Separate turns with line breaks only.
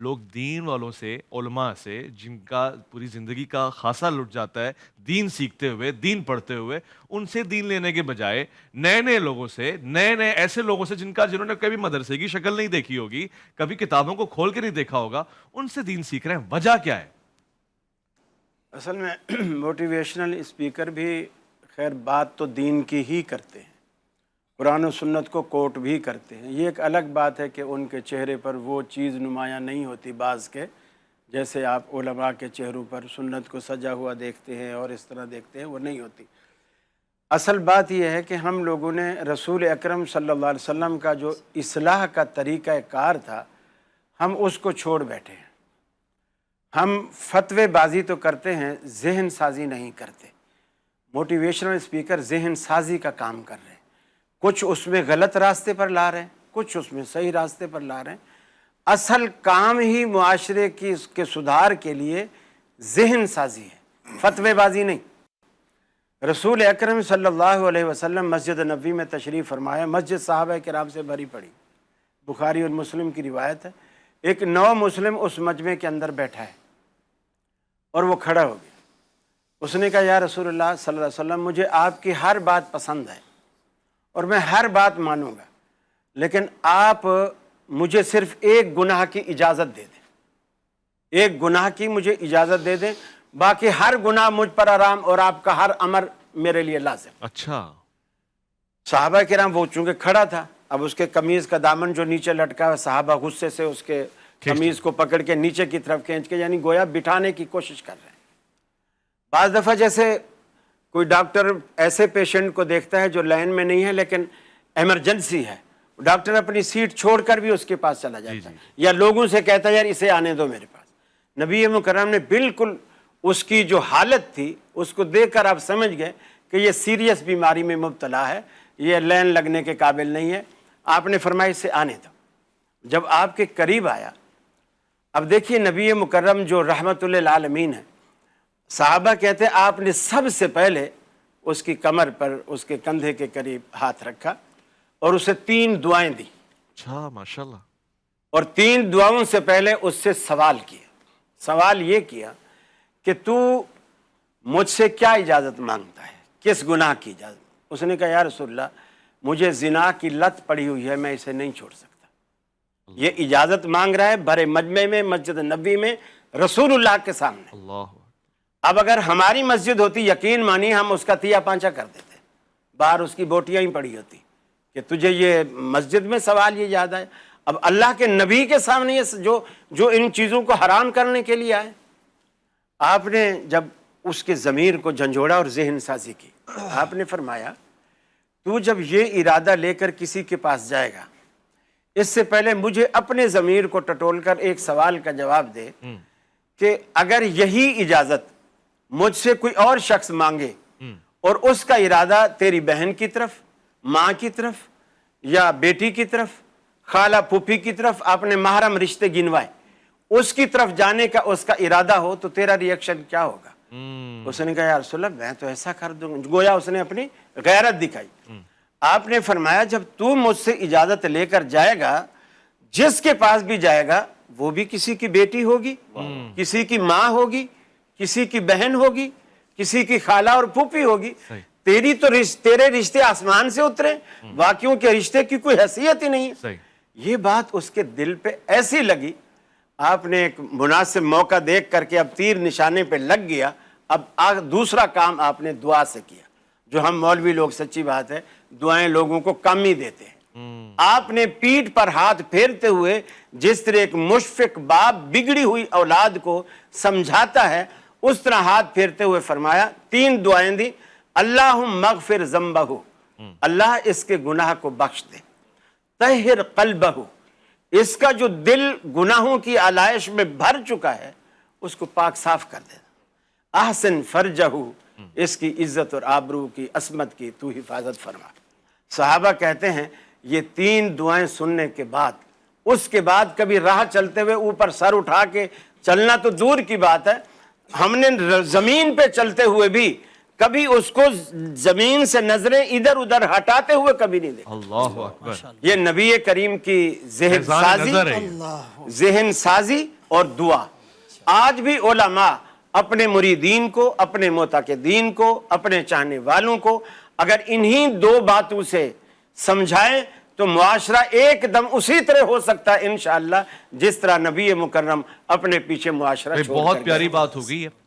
لوگ دین والوں سے، علماء سے، جن کا پوری زندگی کا خاصہ لٹ جاتا ہے دین سیکھتے ہوئے، دین پڑھتے ہوئے، ان سے دین لینے کے بجائے نئے نئے لوگوں سے، نئے نئے ایسے لوگوں سے جنہوں نے کبھی مدرسے کی شکل نہیں دیکھی ہوگی، کبھی کتابوں کو کھول کے نہیں دیکھا ہوگا، ان سے دین سیکھ رہے ہیں. وجہ کیا ہے؟
اصل میں موٹیویشنل اسپیکر بھی خیر بات تو دین کی ہی کرتے ہیں، قرآن و سنت کو کوٹ بھی کرتے ہیں. یہ ایک الگ بات ہے کہ ان کے چہرے پر وہ چیز نمایاں نہیں ہوتی بعض کے، جیسے آپ علماء کے چہروں پر سنت کو سجا ہوا دیکھتے ہیں اور اس طرح دیکھتے ہیں، وہ نہیں ہوتی. اصل بات یہ ہے کہ ہم لوگوں نے رسول اکرم صلی اللہ علیہ وسلم کا جو اصلاح کا طریقہ کار تھا، ہم اس کو چھوڑ بیٹھے ہیں. ہم فتوے بازی تو کرتے ہیں، ذہن سازی نہیں کرتے. موٹیویشنل اسپیکر ذہن سازی کا کام کر رہے ہیں، کچھ اس میں غلط راستے پر لا رہے ہیں، کچھ اس میں صحیح راستے پر لا رہے ہیں. اصل کام ہی معاشرے کی کے سدھار کے لیے ذہن سازی ہے، فتوے بازی نہیں. رسول اکرم صلی اللہ علیہ وسلم مسجد نبوی میں تشریف فرمایا، مسجد صحابہ کرام سے بھری پڑی، بخاری اور مسلم کی روایت ہے. ایک نو مسلم اس مجمع کے اندر بیٹھا ہے اور وہ کھڑا ہو گیا. اس نے کہا یا رسول اللہ صلی اللہ علیہ وسلم، مجھے آپ کی ہر بات پسند ہے اور میں ہر بات مانوں گا، لیکن آپ مجھے صرف ایک گناہ کی اجازت دے دیں، ایک گناہ کی مجھے اجازت دے دیں، باقی ہر گناہ مجھ پر حرام اور آپ کا ہر امر میرے لیے لازم.
اچھا.
صحابہ کرام، وہ چونکہ کھڑا تھا، اب اس کے قمیض کا دامن جو نیچے لٹکا ہے، صحابہ غصے سے اس کے قمیض کو پکڑ کے نیچے کی طرف کھینچ کے یعنی گویا بٹھانے کی کوشش کر رہے ہیں. بعض دفعہ جیسے کوئی ڈاکٹر ایسے پیشنٹ کو دیکھتا ہے جو لائن میں نہیں ہے لیکن ایمرجنسی ہے، ڈاکٹر اپنی سیٹ چھوڑ کر بھی اس کے پاس چلا جاتا ہے، یا لوگوں سے کہتا ہے یار اسے آنے دو میرے پاس. نبی مکرم نے بالکل اس کی جو حالت تھی اس کو دیکھ کر آپ سمجھ گئے کہ یہ سیریس بیماری میں مبتلا ہے، یہ لائن لگنے کے قابل نہیں ہے. آپ نے فرمایا اسے آنے دو. جب آپ کے قریب آیا، اب دیکھیے نبی مکرم جو رحمت للعالمین ہے، صحابہ کہتے ہیں آپ نے سب سے پہلے اس کی کمر پر اس کے کندھے کے قریب ہاتھ رکھا اور اسے 3 دعائیں دی.
اچھا، ماشاءاللہ.
اور 3 دعاؤں سے پہلے اس سے سوال کیا. سوال یہ کیا کہ تو مجھ سے کیا اجازت مانگتا ہے، کس گناہ کی اجازت؟ اس نے کہا یا رسول اللہ، مجھے زنا کی لت پڑی ہوئی ہے، میں اسے نہیں چھوڑ سکتا. یہ اجازت مانگ رہا ہے بھرے مجمع میں، مسجد نبوی میں، رسول اللہ کے سامنے.
اللہ.
اب اگر ہماری مسجد ہوتی، یقین مانی ہم اس کا تیا پانچا کر دیتے، باہر اس کی بوٹیاں ہی پڑی ہوتی کہ تجھے یہ مسجد میں سوال یہ یاد آئے. اب اللہ کے نبی کے سامنے یہ جو ان چیزوں کو حرام کرنے کے لیے آئے. آپ نے جب اس کے ضمیر کو جھنجھوڑا اور ذہن سازی کی، آپ نے فرمایا تو جب یہ ارادہ لے کر کسی کے پاس جائے گا، اس سے پہلے مجھے اپنے ضمیر کو ٹٹول کر ایک سوال کا جواب دے کہ اگر یہی اجازت مجھ سے کوئی اور شخص مانگے اور اس کا ارادہ تیری بہن کی طرف، ماں کی طرف یا بیٹی کی طرف، خالہ پھوپھی کی طرف، آپ نے محرم رشتے گنوائے، اس کی طرف جانے کا اس کا ارادہ ہو تو تیرا ریئیکشن کیا ہوگا؟ اس نے کہا یا رسول اللہ میں تو ایسا کر دوں گا. گویا اس نے اپنی غیرت دکھائی. آپ نے فرمایا جب تو مجھ سے اجازت لے کر جائے گا، جس کے پاس بھی جائے گا وہ بھی کسی کی بیٹی ہوگی، کسی کی ماں ہوگی، کسی کی بہن ہوگی، کسی کی خالہ اور پھوپھی ہوگی. تیری تو تیرے رشتے آسمان سے اترے، باقیوں کے رشتے کی کوئی حیثیت ہی نہیں ہے. یہ بات اس کے دل پہ ایسی لگی، آپ نے ایک مناسب موقع دیکھ کر کے اب تیر نشانے پہ لگ گیا. اب دوسرا کام آپ نے دعا سے کیا. جو ہم مولوی لوگ سچی بات ہے دعائیں لوگوں کو کم ہی دیتے ہیں. آپ نے پیٹھ پر ہاتھ پھیرتے ہوئے جس طرح ایک مشفق باپ بگڑی ہوئی اولاد کو سمجھاتا ہے، اس طرح ہاتھ پھیرتے ہوئے فرمایا 3 دعائیں دی. اللہم مغفر ذنبہ، اللہ اس کے گناہ کو بخش دے. طہر قلبہ، اس کا جو دل گناہوں کی آلائش میں بھر چکا ہے اس کو پاک صاف کر دے. احسن فرجہ، اس کی عزت اور آبرو کی، عصمت کی تو حفاظت فرما. صحابہ کہتے ہیں یہ 3 دعائیں سننے کے بعد، اس کے بعد کبھی راہ چلتے ہوئے اوپر سر اٹھا کے چلنا تو دور کی بات ہے، ہم نے زمین پہ چلتے ہوئے بھی کبھی اس کو زمین سے نظریں ادھر ادھر ہٹاتے ہوئے کبھی نہیں دیکھا.
اللہ اکبر.
یہ نبی کریم کی ذہن
فیضان
سازی
نظر ہے یہ.
ذہن سازی اور دعا. آج بھی علماء اپنے مریدین کو، اپنے معتقدین کو، اپنے چاہنے والوں کو اگر انہی دو باتوں سے سمجھائیں تو معاشرہ ایک دم اسی طرح ہو سکتا ہے انشاءاللہ جس طرح نبی مکرم اپنے پیچھے معاشرہ چھوڑ کر
بہت
گئے.
پیاری بات ہو گئی ہے.